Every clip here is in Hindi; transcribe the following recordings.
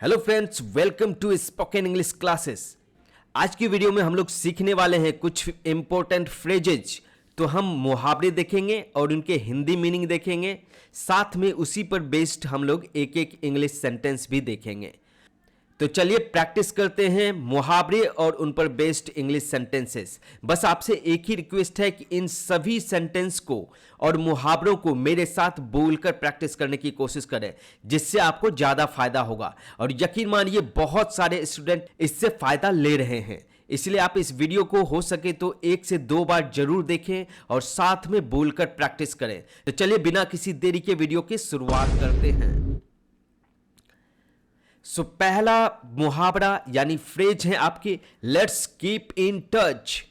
Hello friends, welcome to spoken English classes. आज की वीडियो में हम लोग सीखने वाले हैं कुछ इंपॉर्टेंट फ्रेजेज। तो हम मुहावरे देखेंगे और उनके हिंदी मीनिंग देखेंगे, साथ में उसी पर बेस्ड हम लोग एक एक इंग्लिश सेंटेंस भी देखेंगे। तो चलिए प्रैक्टिस करते हैं मुहावरे और उन पर बेस्ड इंग्लिश सेंटेंसेस। बस आपसे एक ही रिक्वेस्ट है कि इन सभी सेंटेंस को और मुहावरों को मेरे साथ बोलकर प्रैक्टिस करने की कोशिश करें, जिससे आपको ज़्यादा फायदा होगा। और यकीन मानिए बहुत सारे स्टूडेंट इससे फायदा ले रहे हैं, इसलिए आप इस वीडियो को हो सके तो 1 से 2 बार जरूर देखें और साथ में बोलकर प्रैक्टिस करें। तो चलिए बिना किसी देरी के वीडियो की शुरुआत करते हैं। सो पहला मुहावरा यानी फ्रेज है आपके let's keep in touch.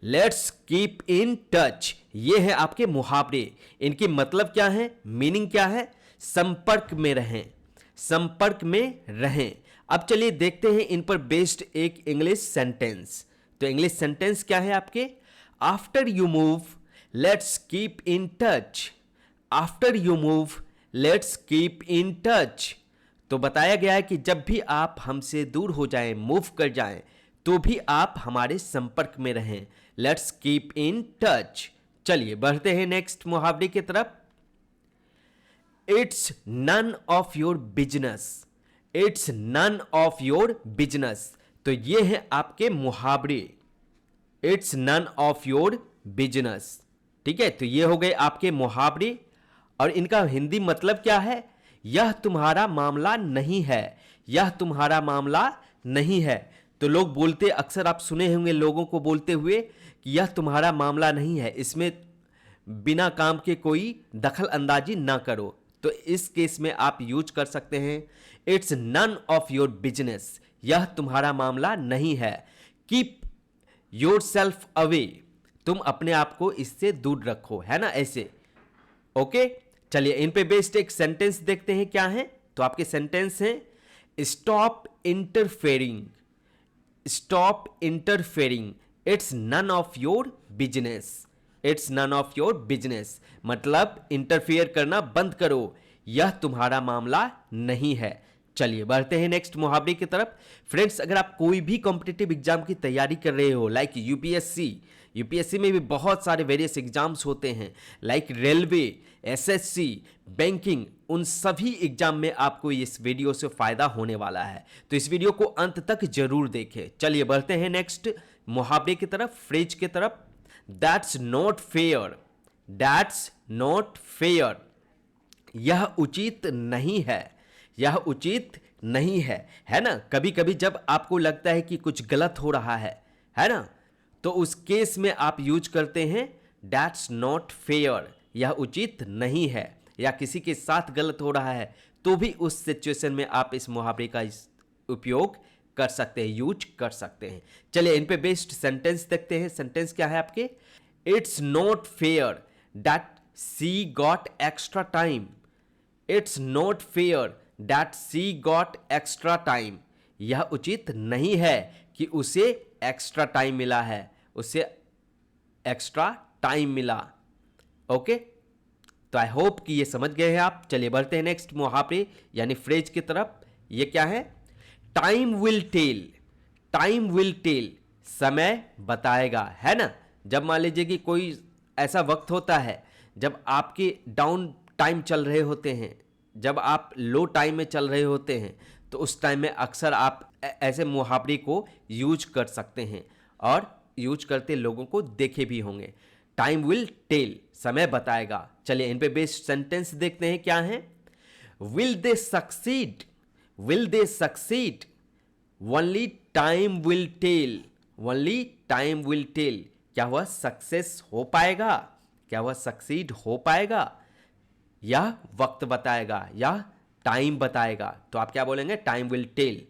Let's keep in touch, ये है आपके मुहावरे। इनकी मतलब क्या है, मीनिंग क्या है? संपर्क में रहें, संपर्क में रहें। अब चलिए देखते हैं इन पर बेस्ड एक इंग्लिश सेंटेंस। तो इंग्लिश सेंटेंस क्या है आपके? After you move let's keep in touch. After you move let's keep in touch. तो बताया गया है कि जब भी आप हमसे दूर हो जाएं, मूव कर जाएं, तो भी आप हमारे संपर्क में रहें। Let's keep in touch. चलिए बढ़ते हैं नेक्स्ट मुहावरे की तरफ। It's none of your business. It's none of your business. तो ये है आपके मुहावरे। It's none of your business. ठीक है, तो ये हो गए आपके मुहावरे। और इनका हिंदी मतलब क्या है? यह तुम्हारा मामला नहीं है। यह तुम्हारा मामला नहीं है। तो लोग बोलते, अक्सर आप सुने होंगे लोगों को बोलते हुए कि यह तुम्हारा मामला नहीं है, इसमें बिना काम के कोई दखल अंदाजी ना करो। तो इस केस में आप यूज कर सकते हैं it's none of your business. यह तुम्हारा मामला नहीं है। कीप योर सेल्फ अवे, तुम अपने आप को इससे दूर रखो, है ना, ऐसे। ओके, चलिए इन पे बेस्ड एक सेंटेंस देखते हैं क्या है। तो आपके सेंटेंस हैं stop interfering. Stop interfering, it's none of your business. It's none of your business मतलब इंटरफेयर करना बंद करो, यह तुम्हारा मामला नहीं है। चलिए बढ़ते हैं नेक्स्ट मुहावरे की तरफ। फ्रेंड्स, अगर आप कोई भी कॉम्पिटिटिव एग्जाम की तैयारी कर रहे हो, लाइक यूपीएससी में भी बहुत सारे वेरियस एग्जाम्स होते हैं, लाइक रेलवे, एसएससी, बैंकिंग, उन सभी एग्जाम में आपको इस वीडियो से फायदा होने वाला है। तो इस वीडियो को अंत तक जरूर देखें। चलिए बढ़ते हैं नेक्स्ट मुहावरे की तरफ, फ्रेज की तरफ। That's not fair. That's not fair, यह उचित नहीं है। यह उचित नहीं है ना। कभी कभी जब आपको लगता है कि कुछ गलत हो रहा है ना, तो उस केस में आप यूज करते हैं दैट्स नॉट फेयर, यह उचित नहीं है। या किसी के साथ गलत हो रहा है तो भी उस सिचुएशन में आप इस मुहावरे का उपयोग कर सकते हैं, यूज कर सकते हैं। चलिए इन पे बेस्ड सेंटेंस देखते हैं। सेंटेंस क्या है आपके? It's not fair that she got extra time. It's not fair that she got extra time, यह उचित नहीं है कि उसे एक्स्ट्रा टाइम मिला है, उसे एक्स्ट्रा टाइम मिला। ओके, तो आई होप कि ये समझ गए हैं आप। चलिए बढ़ते हैं नेक्स्ट मुहावरे यानी फ्रेज की तरफ। ये क्या है? Time will tell. Time will tell, समय बताएगा, है ना। जब मान लीजिए कि कोई ऐसा वक्त होता है जब आपके डाउन टाइम चल रहे होते हैं, जब आप लो टाइम में चल रहे होते हैं, तो उस टाइम में अक्सर आप ऐसे मुहावरे को यूज कर सकते हैं और यूज करते लोगों को देखे भी होंगे। टाइम विल टेल, समय बताएगा। चलिए इन पे बेस्ड सेंटेंस देखते हैं क्या है। Will they succeed. Will they succeed, only time will tell. Only time will tell, क्या वह सक्सेस हो पाएगा? क्या वह सक्सीड हो पाएगा? यह वक्त बताएगा, यह टाइम बताएगा। तो आप क्या बोलेंगे? Time will tell.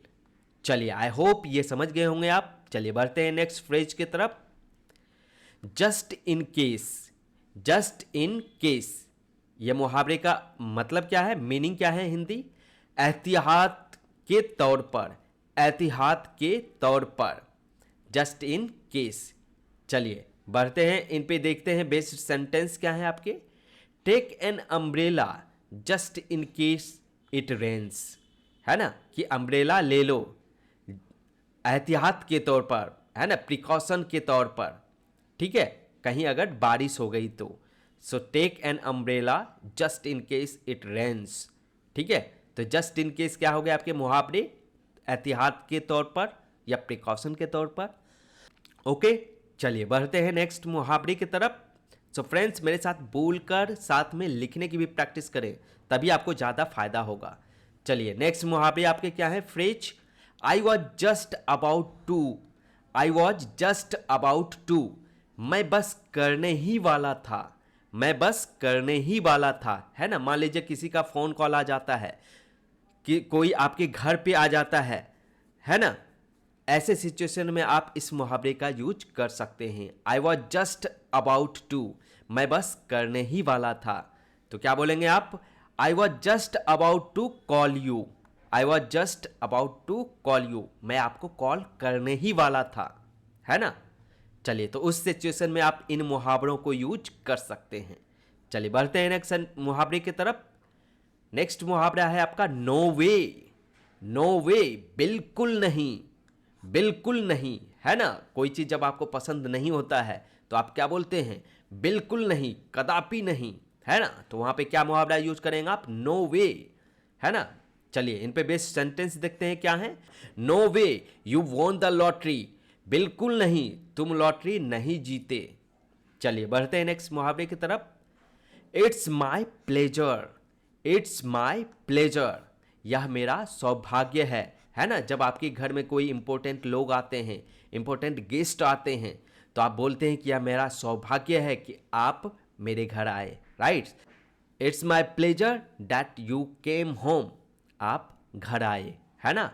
चलिए आई होप ये समझ गए होंगे आप। चलिए बढ़ते हैं नेक्स्ट फ्रेज की तरफ। Just in case. Just in case, यह मुहावरे का मतलब क्या है, मीनिंग क्या है हिंदी? एहतियात के तौर पर। एहतियात के तौर पर, जस्ट इन केस। चलिए बढ़ते हैं इन पे देखते हैं बेस्ड सेंटेंस क्या है आपके। Take an umbrella just in case it rains. है ना, कि अम्ब्रेला ले लो एहतियात के तौर पर, है ना, प्रिकॉशन के तौर पर, ठीक है, कहीं अगर बारिश हो गई तो। So take an umbrella just in case it rains, ठीक है। तो जस्ट इन केस क्या हो गया आपके मुहावरे, एहतियात के तौर पर या प्रिकॉशन के तौर पर। ओके, चलिए बढ़ते हैं नेक्स्ट मुहावरे की तरफ। सो फ्रेंड्स, मेरे साथ बोलकर साथ में लिखने की भी प्रैक्टिस करें, तभी आपको ज़्यादा फायदा होगा। चलिए नेक्स्ट मुहावरे आपके क्या है, phrase, I was just about to, I was just about to, मैं बस करने ही वाला था, मैं बस करने ही वाला था, है ना। मान लीजिए किसी का फ़ोन कॉल आ जाता है, कि कोई आपके घर पे आ जाता है ना, ऐसे सिचुएशन में आप इस मुहावरे का यूज कर सकते हैं। I was just about to, मैं बस करने ही वाला था। तो क्या बोलेंगे आप, I was just about to call you, I was just about to call you, मैं आपको कॉल करने ही वाला था, है ना। चलिए, तो उस सिचुएशन में आप इन मुहावरों को यूज कर सकते हैं। चलिए बढ़ते हैं नेक्स्ट मुहावरे की तरफ। नेक्स्ट मुहावरा है आपका नो वे, नो वे, बिल्कुल नहीं, बिल्कुल नहीं, है ना। कोई चीज़ जब आपको पसंद नहीं होता है तो आप क्या बोलते हैं, बिल्कुल नहीं, कदापि नहीं, है ना। तो वहाँ पे क्या मुहावरा यूज करेंगे आप, नो वे, है ना। चलिए इन पे बेस्ड सेंटेंस देखते हैं क्या है। No way you won the lottery, बिल्कुल नहीं, तुम लॉटरी नहीं जीते। चलिए बढ़ते हैं नेक्स्ट मुहावरे की तरफ। It's my pleasure, it's my pleasure, यह मेरा सौभाग्य है ना। जब आपके घर में कोई इंपॉर्टेंट लोग आते हैं, इंपॉर्टेंट गेस्ट आते हैं, तो आप बोलते हैं कि यह मेरा सौभाग्य है कि आप मेरे घर आए, right. It's my pleasure that you came home, आप घर आए, है ना।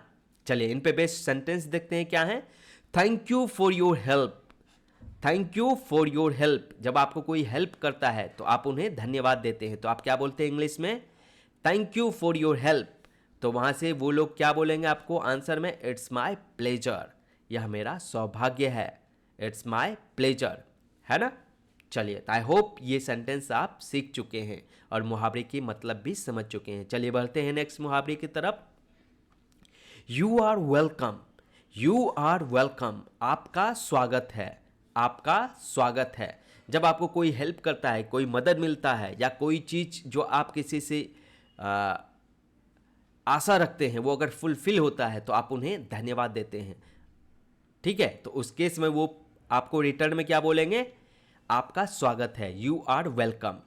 चलिए इन पे बेस्ड सेंटेंस देखते हैं क्या है। Thank you for your help, thank you for your help, जब आपको कोई हेल्प करता है तो आप उन्हें धन्यवाद देते हैं, तो आप क्या बोलते हैं इंग्लिश में, thank you for your help. तो वहाँ से वो लोग क्या बोलेंगे आपको आंसर में, इट्स माई प्लेजर, यह मेरा सौभाग्य है, इट्स माई प्लेजर, है ना। चलिए, आई होप ये सेंटेंस आप सीख चुके हैं और मुहावरे की मतलब भी समझ चुके हैं। चलिए बढ़ते हैं नेक्स्ट मुहावरे की तरफ। You are welcome, you are welcome, आपका स्वागत है, आपका स्वागत है। जब आपको कोई हेल्प करता है, कोई मदद मिलता है, या कोई चीज़ जो आप किसी से आशा रखते हैं वो अगर फुलफिल होता है तो आप उन्हें धन्यवाद देते हैं, ठीक है। तो उस केस में वो आपको रिटर्न में क्या बोलेंगे, आपका स्वागत है, यू आर वेलकम,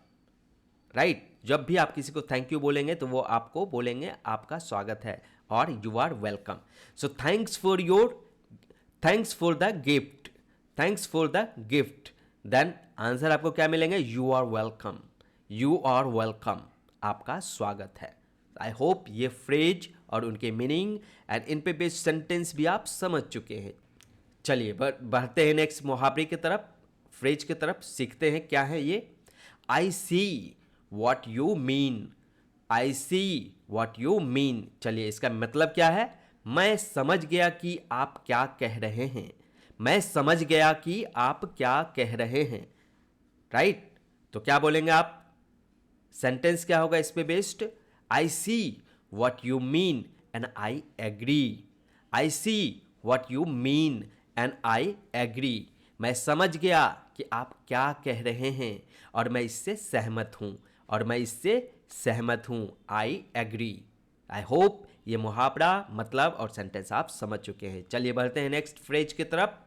राइट। जब भी आप किसी को थैंक यू बोलेंगे तो वो आपको बोलेंगे आपका स्वागत है और you are welcome. So thanks for the gift, thanks for the gift, then answer आपको क्या मिलेंगे, you are welcome, you are welcome, आपका स्वागत है। आई होप ये फ्रेज और उनके मीनिंग एंड इन पे बेस्ड सेंटेंस भी आप समझ चुके हैं। चलिए बढ़ते हैं नेक्स्ट मुहावरे की तरफ, फ्रेज की तरफ, सीखते हैं क्या है ये। I see what you mean, I see what you mean, चलिए इसका मतलब क्या है, मैं समझ गया कि आप क्या कह रहे हैं, मैं समझ गया कि आप क्या कह रहे हैं, राइट। तो क्या बोलेंगे आप, सेंटेंस क्या होगा इस पे based, I see what you mean and I agree, I see what you mean and I agree, मैं समझ गया कि आप क्या कह रहे हैं और मैं इससे सहमत हूँ, और मैं इससे सहमत हूँ, आई एग्री। आई होप ये मुहावरा मतलब और सेंटेंस आप समझ चुके हैं। चलिए बढ़ते हैं नेक्स्ट फ्रेज की तरफ,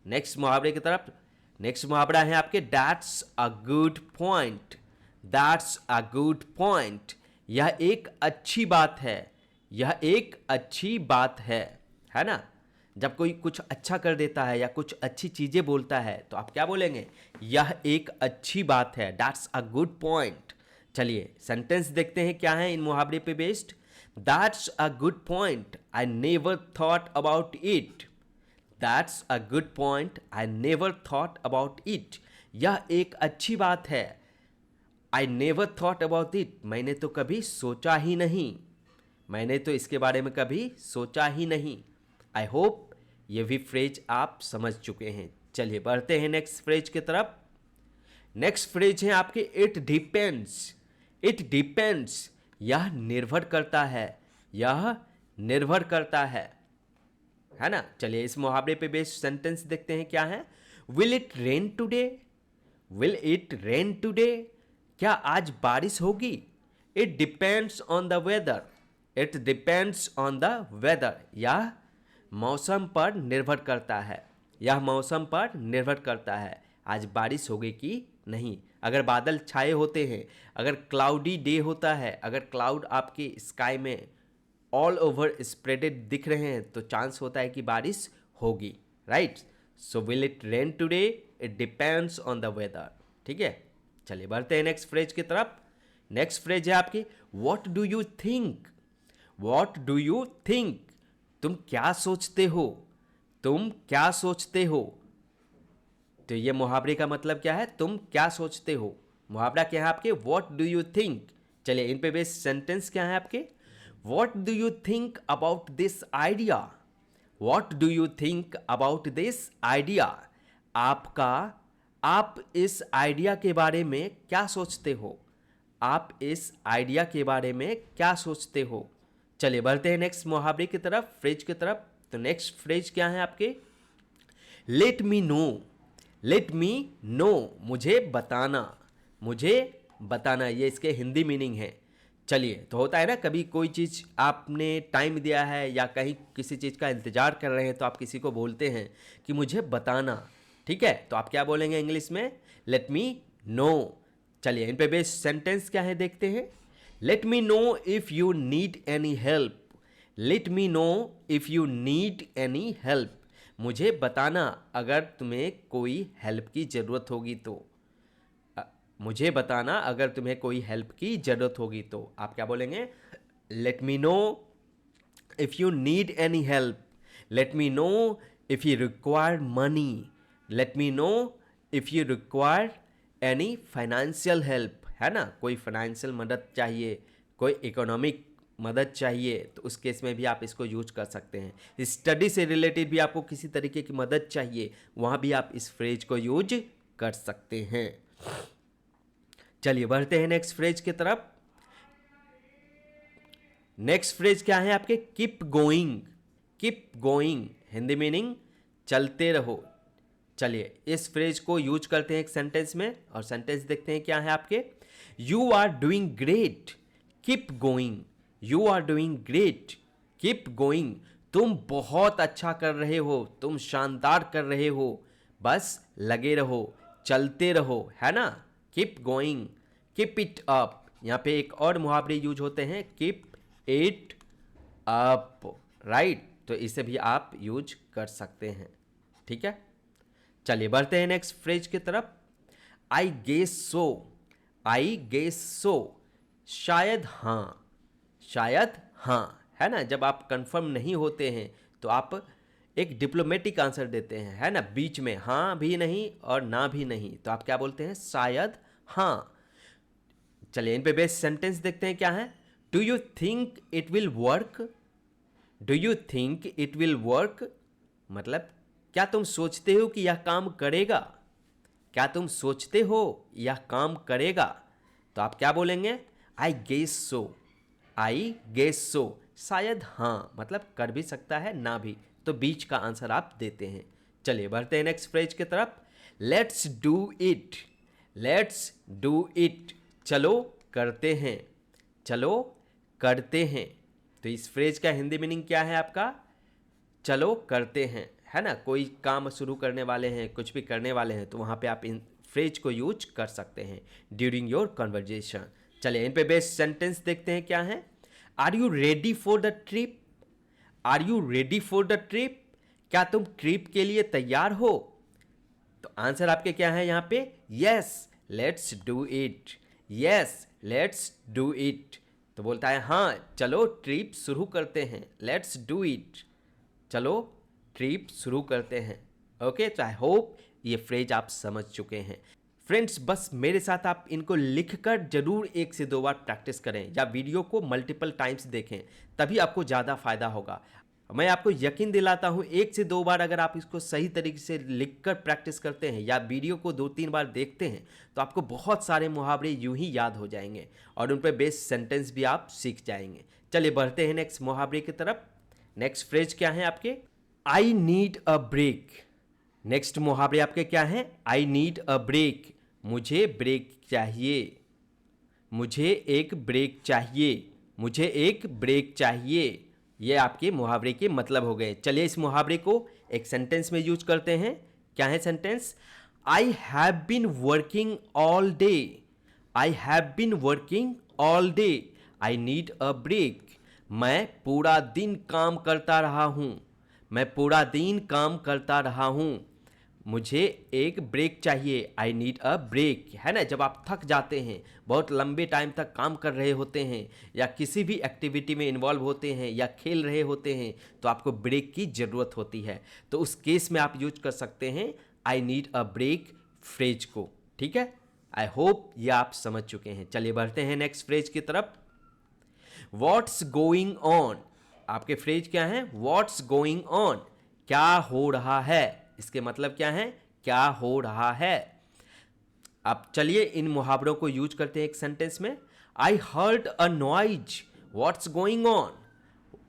नेक्स्ट मुहावरे की तरफ। नेक्स्ट मुहावरा है आपके that's a good point, that's a good point, यह एक अच्छी बात है, यह एक अच्छी बात है ना। जब कोई कुछ अच्छा कर देता है या कुछ अच्छी चीज़ें बोलता है तो आप क्या बोलेंगे, यह एक अच्छी बात है, दैट्स अ गुड पॉइंट। चलिए सेंटेंस देखते हैं क्या है इन मुहावरे पे based. That's a good point, I never thought about it, that's a good point, I never thought about it, यह एक अच्छी बात है, I never thought about it, मैंने तो कभी सोचा ही नहीं, मैंने तो इसके बारे में कभी सोचा ही नहीं। आई होप ये भी फ्रेज आप समझ चुके हैं। चलिए बढ़ते हैं नेक्स्ट फ्रेज की तरफ। नेक्स्ट फ्रेज है आपके इट डिपेंड्स, इट डिपेंड्स, यह निर्भर करता है, यह निर्भर करता है ना। चलिए इस मुहावरे पे बेस्ड सेंटेंस देखते हैं क्या है। Will it rain today, will it rain today, क्या आज बारिश होगी। It depends on the weather, it depends on the weather, यह मौसम पर निर्भर करता है, यह मौसम पर निर्भर करता है आज बारिश होगी कि नहीं। अगर बादल छाए होते हैं, अगर क्लाउडी डे होता है, अगर क्लाउड आपके स्काई में ऑल ओवर स्प्रेडेड दिख रहे हैं तो चांस होता है कि बारिश होगी, right. So will it rain today, it depends on the weather. ठीक है, चलिए बढ़ते हैं नेक्स्ट फ्रेज की तरफ। नेक्स्ट फ्रेज है आपकी what do you think, what do you think, तुम क्या सोचते हो, तुम क्या सोचते हो। तो ये मुहावरे का मतलब क्या है, तुम क्या सोचते हो। मुहावरा क्या है आपके, व्हाट डू यू थिंक। चलिए इन पे बेस्ड सेंटेंस क्या है आपके, what do you think about this idea, what do you think about this idea, आपका, आप इस आइडिया के बारे में क्या सोचते हो, आप इस आइडिया के बारे में क्या सोचते हो। चलिए बढ़ते हैं नेक्स्ट मुहावरे की तरफ, फ्रेज की तरफ। तो नेक्स्ट फ्रेज क्या है आपके, let me know, let me know, मुझे बताना, मुझे बताना, ये इसके हिंदी मीनिंग है। चलिए तो होता है ना, कभी कोई चीज़ आपने टाइम दिया है या कहीं किसी चीज़ का इंतज़ार कर रहे हैं तो आप किसी को बोलते हैं कि मुझे बताना। ठीक है, तो आप क्या बोलेंगे इंग्लिश में, लेट मी नो। चलिए इन पे बेस्ड सेंटेंस क्या है देखते हैं। Let me know if you need any help, let me know if you need any help, मुझे बताना अगर तुम्हें कोई हेल्प की ज़रूरत होगी तो, मुझे बताना अगर तुम्हें कोई हेल्प की ज़रूरत होगी तो। आप क्या बोलेंगे, let me know if you need any help, let me know if you require money, let me know if you require any financial help, है ना, कोई फाइनेंशियल मदद चाहिए, कोई इकोनॉमिक मदद चाहिए तो उस केस में भी आप इसको यूज कर सकते हैं। स्टडी से रिलेटेड भी आपको किसी तरीके की मदद चाहिए, वहाँ भी आप इस फ्रेज को यूज कर सकते हैं। चलिए बढ़ते हैं नेक्स्ट फ्रेज की तरफ। नेक्स्ट फ्रेज क्या है आपके, keep going, keep going, Hindi meaning चलते रहो। चलिए इस फ्रेज को यूज करते हैं एक सेंटेंस में, और सेंटेंस देखते हैं क्या है आपके, you are doing great, keep going, you are doing great, keep going, तुम बहुत अच्छा कर रहे हो, तुम शानदार कर रहे हो, बस लगे रहो, चलते रहो, है ना। Keep going, keep it up. यहाँ पे एक और मुहावरे यूज होते हैं, कीप इट अप, राइट, तो इसे भी आप यूज कर सकते हैं। ठीक है, चलिए बढ़ते हैं नेक्स्ट फ्रेज की तरफ। I guess so, I guess so, शायद हाँ, शायद हाँ, है ना। जब आप कंफर्म नहीं होते हैं तो आप एक डिप्लोमेटिक आंसर देते हैं, है ना, बीच में हाँ भी नहीं और ना भी नहीं, तो आप क्या बोलते हैं, शायद हाँ। चलिए इन पे बेस्ड सेंटेंस देखते हैं क्या है। Do you think it will work, do you think it will work, मतलब क्या तुम सोचते हो कि यह काम करेगा, क्या तुम सोचते हो यह काम करेगा। तो आप क्या बोलेंगे, I guess so, I guess so, शायद हाँ, मतलब कर भी सकता है ना भी, तो बीच का आंसर आप देते हैं। चलिए बढ़ते हैं नेक्स्ट फ्रेज की तरफ। Let's do it, let's do it, चलो करते हैं, चलो करते हैं। तो इस फ्रेज का हिंदी मीनिंग क्या है आपका, चलो करते हैं, है ना। कोई काम शुरू करने वाले हैं, कुछ भी करने वाले हैं, तो वहाँ पे आप इन फ्रेज को यूज कर सकते हैं ड्यूरिंग योर कन्वर्जेशन। चलिए इन पे बेस्ड सेंटेंस देखते हैं क्या है। Are you ready for the trip, are you ready for the trip, क्या तुम ट्रिप के लिए तैयार हो। तो आंसर आपके क्या है यहाँ पे, yes let's do it, yes let's do it. तो बोलता है हाँ चलो ट्रिप शुरू करते हैं, लेट्स डू इट, चलो ट्रिप शुरू करते हैं। ओके, तो आई होप ये फ्रेज आप समझ चुके हैं। फ्रेंड्स बस मेरे साथ आप इनको लिखकर जरूर 1 से 2 बार प्रैक्टिस करें या वीडियो को मल्टीपल टाइम्स देखें, तभी आपको ज़्यादा फायदा होगा। मैं आपको यकीन दिलाता हूँ 1 से 2 बार अगर आप इसको सही तरीके से लिखकर प्रैक्टिस करते हैं या वीडियो को 2-3 बार देखते हैं तो आपको बहुत सारे मुहावरे यूं ही याद हो जाएंगे और उन पर बेस्ड सेंटेंस भी आप सीख जाएंगे। चलिए बढ़ते हैं नेक्स्ट मुहावरे की तरफ। नेक्स्ट फ्रेज क्या है आपके? I need a break. Next मुहावरे आपके क्या हैं? आई नीड अ ब्रेक, मुझे ब्रेक चाहिए, मुझे एक ब्रेक चाहिए, मुझे एक ब्रेक चाहिए। ये आपके मुहावरे के मतलब हो गए। चलिए इस मुहावरे को एक सेंटेंस में यूज करते हैं। क्या है sentence? I have been working all day, I have been working all day, I need a break. मैं पूरा दिन काम करता रहा हूँ, मैं पूरा दिन काम करता रहा हूँ, मुझे एक ब्रेक चाहिए, आई नीड अ ब्रेक। है ना, जब आप थक जाते हैं, बहुत लंबे टाइम तक काम कर रहे होते हैं या किसी भी एक्टिविटी में इन्वॉल्व होते हैं या खेल रहे होते हैं, तो आपको ब्रेक की ज़रूरत होती है। तो उस केस में आप यूज कर सकते हैं I need a break phrase को। ठीक है, आई होप ये आप समझ चुके हैं। चलिए बढ़ते हैं नेक्स्ट फ्रेज की तरफ। What's going on. आपके फ्रेज क्या है? व्हाट्स गोइंग ऑन, क्या हो रहा है। इसके मतलब क्या है? क्या हो रहा है। अब चलिए इन मुहावरों को यूज करते हैं एक सेंटेंस में। आई heard a noise, what's going on.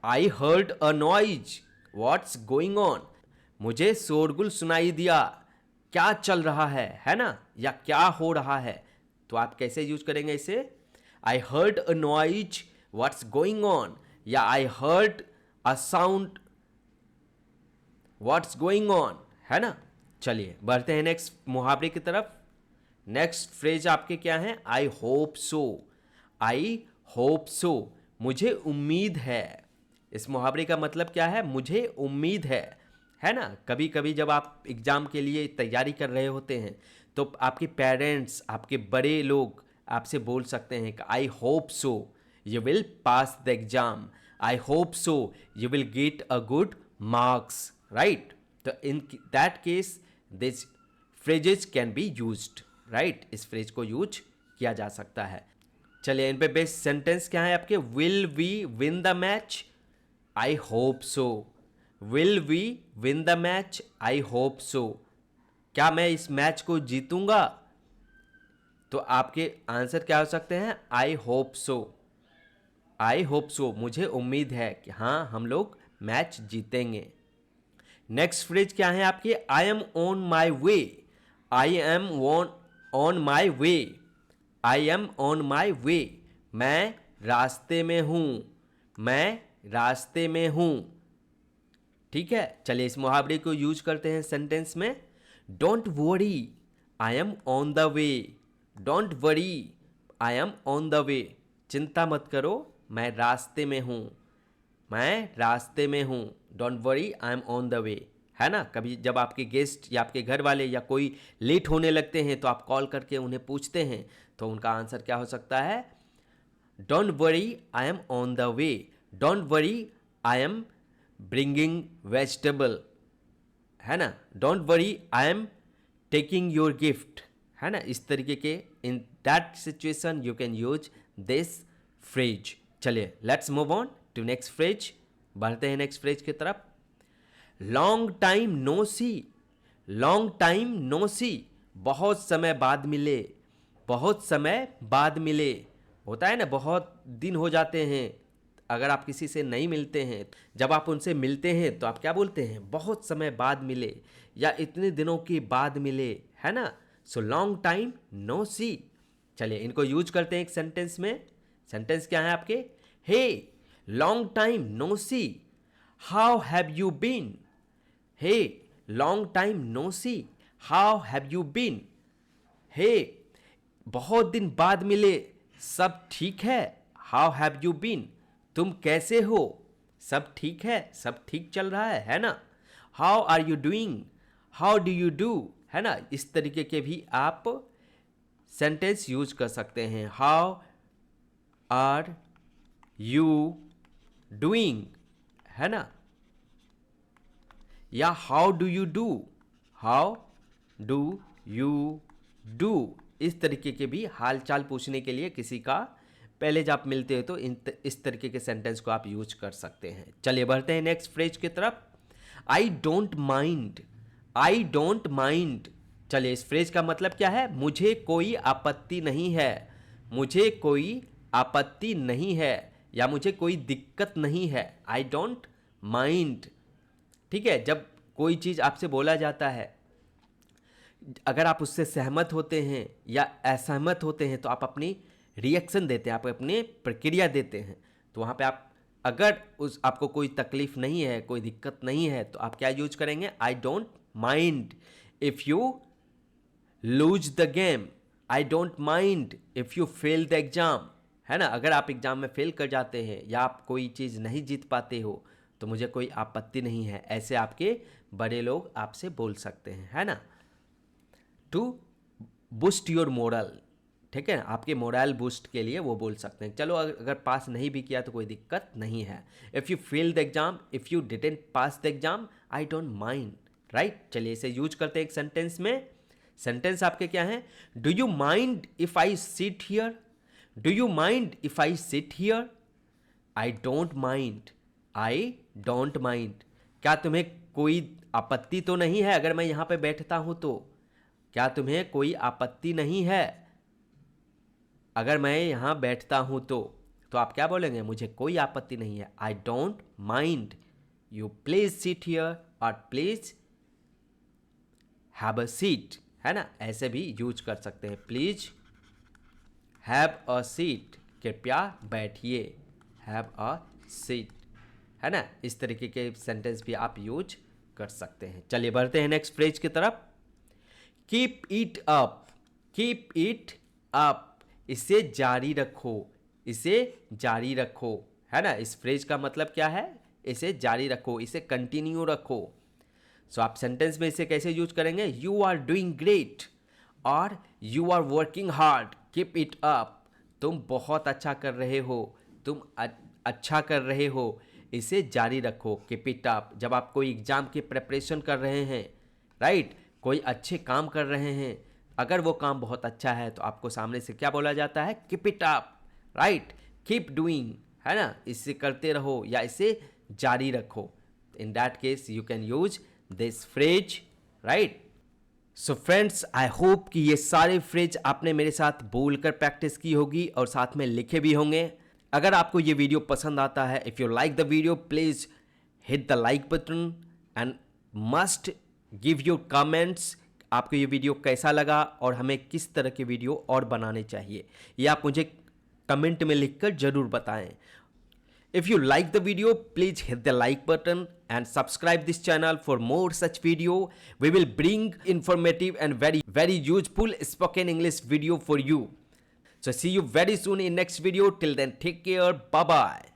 I heard a noise, what's going on, मुझे शोरगुल सुनाई दिया, क्या चल रहा है ना, या क्या हो रहा है। तो आप कैसे यूज करेंगे इसे? I heard a noise, what's going on, या I heard a sound, what's going on. है ना। चलिए बढ़ते हैं नेक्स्ट मुहावरे की तरफ। नेक्स्ट फ्रेज आपके क्या है? आई होप सो, आई होप सो, मुझे उम्मीद है। इस मुहावरे का मतलब क्या है? मुझे उम्मीद है ना। कभी कभी जब आप एग्ज़ाम के लिए तैयारी कर रहे होते हैं तो आपके पेरेंट्स, आपके बड़े लोग आपसे बोल सकते हैं कि I hope so you will pass the exam, I hope so you will get a good marks, right. तो in that case this phrases can be used, right. इस फ्रेज को यूज किया जा सकता है। चलिए इन पे बेस्ट सेंटेंस क्या है आपके? Will we win the match, I hope so. Will we win the match, I hope so, क्या मैं इस मैच को जीतूंगा? तो आपके आंसर क्या हो सकते हैं? आई होप सो, आई होप सो, मुझे उम्मीद है कि हाँ हम लोग मैच जीतेंगे। नेक्स्ट फ्रेज क्या है आपके? I am on my way, I am on my way, I am on my way, मैं रास्ते में हूँ, मैं रास्ते में हूँ। ठीक है, चलिए इस मुहावरे को यूज करते हैं सेंटेंस में। Don't worry, I am on the way, don't worry, I am on the वे, चिंता मत करो मैं रास्ते में हूँ, मैं रास्ते में हूँ। Don't worry, I am on the वे। है ना, कभी जब आपके गेस्ट या आपके घर वाले या कोई लेट होने लगते हैं तो आप कॉल करके उन्हें पूछते हैं, तो उनका आंसर क्या हो सकता है? Don't worry, I am on the way, don't worry, I am bringing vegetable. है ना, don't worry, I am taking your gift. है ना, इस तरीके के in that situation you can use this phrase. चलिए let's move on to next phrase. बढ़ते हैं नेक्स्ट फ्रेज की तरफ। Long time no see, long time no see, बहुत समय बाद मिले, बहुत समय बाद मिले। होता है ना, बहुत दिन हो जाते हैं अगर आप किसी से नहीं मिलते हैं, जब आप उनसे मिलते हैं तो आप क्या बोलते हैं? बहुत समय बाद मिले या इतने दिनों के बाद मिले। है ना, सो लॉन्ग टाइम नो सी। चलिए इनको यूज करते हैं एक सेंटेंस में। सेंटेंस क्या है आपके? Hey long time no see, how have you been. Hey long time no see, how have you been. Hey बहुत दिन बाद मिले, सब ठीक है। हाउ हैव यू बीन, तुम कैसे हो? सब ठीक है, सब ठीक चल रहा है ना। How are you doing, how do you do. है ना, इस तरीके के भी आप सेंटेंस यूज कर सकते हैं। हाउ आर यू डूइंग, है ना, या how do you do, how do you do. इस तरीके के भी हाल चाल पूछने के लिए किसी का पहले जब आप मिलते हो तो इस तरीके के सेंटेंस को आप यूज कर सकते हैं। चलिए बढ़ते हैं नेक्स्ट फ्रेज की तरफ। I don't mind, I don't mind. चलिए इस फ्रेज का मतलब क्या है? मुझे कोई आपत्ति नहीं है, मुझे कोई आपत्ति नहीं है, या मुझे कोई दिक्कत नहीं है, आई डोंट माइंड। ठीक है, जब कोई चीज़ आपसे बोला जाता है, अगर आप उससे सहमत होते हैं या असहमत होते हैं तो आप अपनी रिएक्शन देते हैं, आप अपनी प्रक्रिया देते हैं। तो वहाँ पे आप, अगर उस आपको कोई तकलीफ नहीं है, कोई दिक्कत नहीं है, तो आप क्या यूज करेंगे, I don't mind if you lose the game, I don't mind if you fail the exam, है ना। अगर आप एग्ज़ाम में फेल कर जाते हैं या आप कोई चीज़ नहीं जीत पाते हो तो मुझे कोई आपत्ति नहीं है, ऐसे आपके बड़े लोग आपसे बोल सकते हैं, है ना। टू बूस्ट योर मोरल, ठीक है, आपके मोरल बूस्ट के लिए वो बोल सकते हैं। चलो अगर पास नहीं भी किया तो कोई दिक्कत नहीं है। If you fail the exam, if you didn't pass the exam, I don't mind, right. चलिए इसे यूज करते हैं एक सेंटेंस में। सेंटेंस आपके क्या है, do you mind if I sit here, do you mind if I sit here, I don't mind, I don't mind. क्या तुम्हें कोई आपत्ति तो नहीं है अगर मैं यहाँ पे बैठता हूँ तो, क्या तुम्हें कोई आपत्ति नहीं है अगर मैं यहाँ बैठता हूँ तो आप क्या बोलेंगे, मुझे कोई आपत्ति नहीं है, I don't mind, you please sit here और प्लीज हैव अ सीट, है ना। ऐसे भी यूज कर सकते हैं, प्लीज हैव अ सीट, कृपया बैठिए, हैव अ सीट, है ना। इस तरीके के सेंटेंस भी आप यूज कर सकते हैं। चलिए बढ़ते हैं नेक्स्ट फ्रेज की तरफ। Keep it up, keep it up, इसे जारी रखो, इसे जारी रखो, है ना। इस फ्रेज का मतलब क्या है, इसे जारी रखो, इसे कंटिन्यू रखो। सो आप सेंटेंस में इसे कैसे यूज करेंगे, यू आर डूइंग ग्रेट और you are working hard, keep it up, तुम बहुत अच्छा कर रहे हो, तुम अच्छा कर रहे हो, इसे जारी रखो, कीप इट अप। जब आप कोई एग्जाम की प्रिपरेशन कर रहे हैं, राइट, कोई अच्छे काम कर रहे हैं, अगर वो काम बहुत अच्छा है तो आपको सामने से क्या बोला जाता है, keep it up, right, keep doing, है ना, इसे करते रहो या इसे जारी रखो। इन that case you can use this phrase, right. So friends, I hope कि ये सारे फ्रेज आपने मेरे साथ बोलकर प्रैक्टिस की होगी और साथ में लिखे भी होंगे। अगर आपको ये वीडियो पसंद आता है, if you like the video, please hit the like button and must give your comments. आपको ये वीडियो कैसा लगा और हमें किस तरह के वीडियो और बनाने चाहिए, ये आप मुझे कमेंट में लिखकर ज़रूर बताएं। If you like the video, please hit the like button and subscribe this channel for more such video. We will bring informative and very useful spoken English video for you. So see you very soon in next video. Till then, take care. Bye bye.